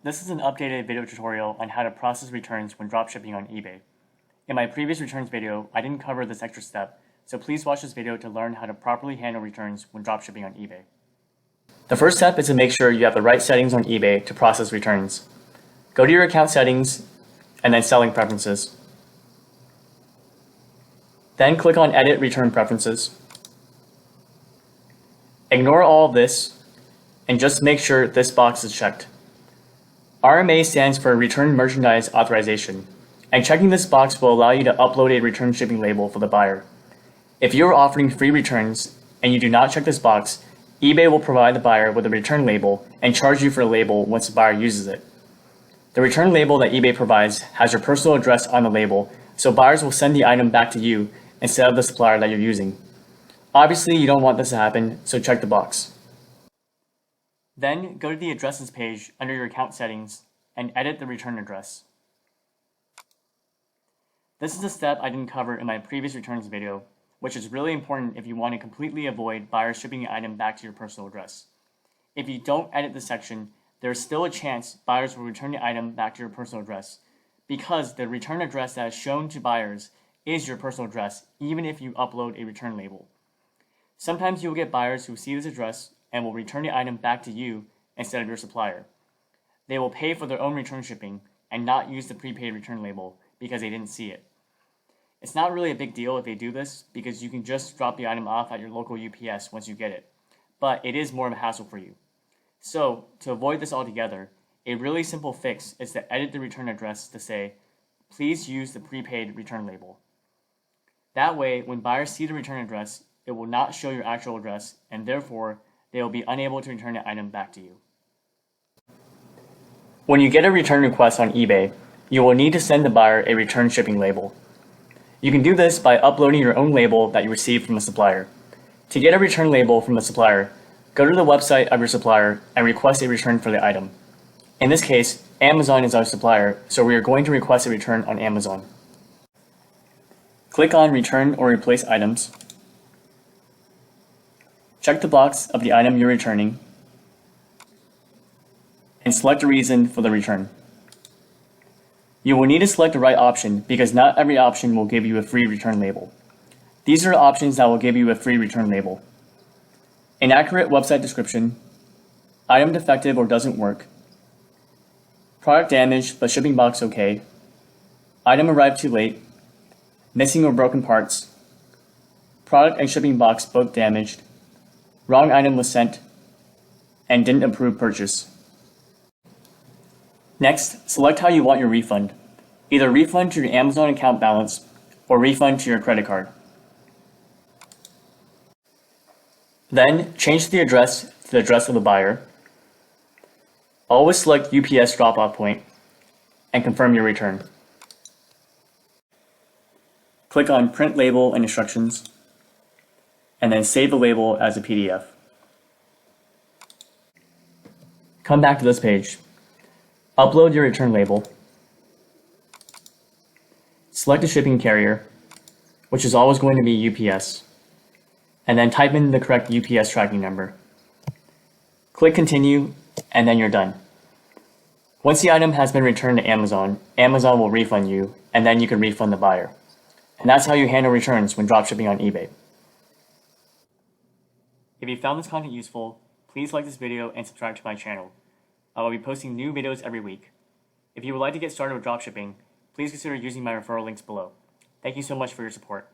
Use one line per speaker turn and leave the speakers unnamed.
This is an updated video tutorial on how to process returns when dropshipping on eBay. In my previous returns video, I didn't cover this extra step, so please watch this video to learn how to properly handle returns when dropshipping on eBay. The first step is to make sure you have the right settings on eBay to process returns. Go to your account settings and then selling preferences. Then click on Edit Return Preferences. Ignore all of this and just make sure this box is checked. RMA stands for Return Merchandise Authorization, and checking this box will allow you to upload a return shipping label for the buyer. If you are offering free returns and you do not check this box, eBay will provide the buyer with a return label and charge you for the label once the buyer uses it. The return label that eBay provides has your personal address on the label, so buyers will send the item back to you instead of the supplier that you're using. Obviously, you don't want this to happen, so check the box. Then go to the addresses page under your account settings and edit the return address. This is a step I didn't cover in my previous returns video, which is really important if you want to completely avoid buyers shipping an item back to your personal address. If you don't edit this section, there is still a chance buyers will return the item back to your personal address, because the return address that is shown to buyers is your personal address, even if you upload a return label. Sometimes you will get buyers who see this address and will return the item back to you instead of your supplier. They will pay for their own return shipping and not use the prepaid return label because they didn't see it. It's not really a big deal if they do this because you can just drop the item off at your local UPS once you get it, but it is more of a hassle for you. So, to avoid this altogether, a really simple fix is to edit the return address to say, "Please use the prepaid return label." That way, when buyers see the return address, it will not show your actual address, and therefore, they will be unable to return the item back to you. When you get a return request on eBay, you will need to send the buyer a return shipping label. You can do this by uploading your own label that you received from the supplier. To get a return label from the supplier, go to the website of your supplier and request a return for the item. In this case, Amazon is our supplier, so we are going to request a return on Amazon. Click on Return or Replace Items. Check the box of the item you're returning and select a reason for the return. You will need to select the right option because not every option will give you a free return label. These are the options that will give you a free return label: inaccurate website description, item defective or doesn't work, product damaged but shipping box okay, item arrived too late, missing or broken parts, product and shipping box both damaged, wrong item was sent, and didn't approve purchase. Next, select how you want your refund. Either refund to your Amazon account balance or refund to your credit card. Then, change the address to the address of the buyer. Always select UPS drop-off point and confirm your return. Click on Print Label and Instructions, and then save the label as a PDF. Come back to this page. Upload your return label. Select a shipping carrier, which is always going to be UPS, and then type in the correct UPS tracking number. Click Continue, and then you're done. Once the item has been returned to Amazon, Amazon will refund you, and then you can refund the buyer. And that's how you handle returns when dropshipping on eBay. If you found this content useful, please like this video and subscribe to my channel. I will be posting new videos every week. If you would like to get started with dropshipping, please consider using my referral links below. Thank you so much for your support.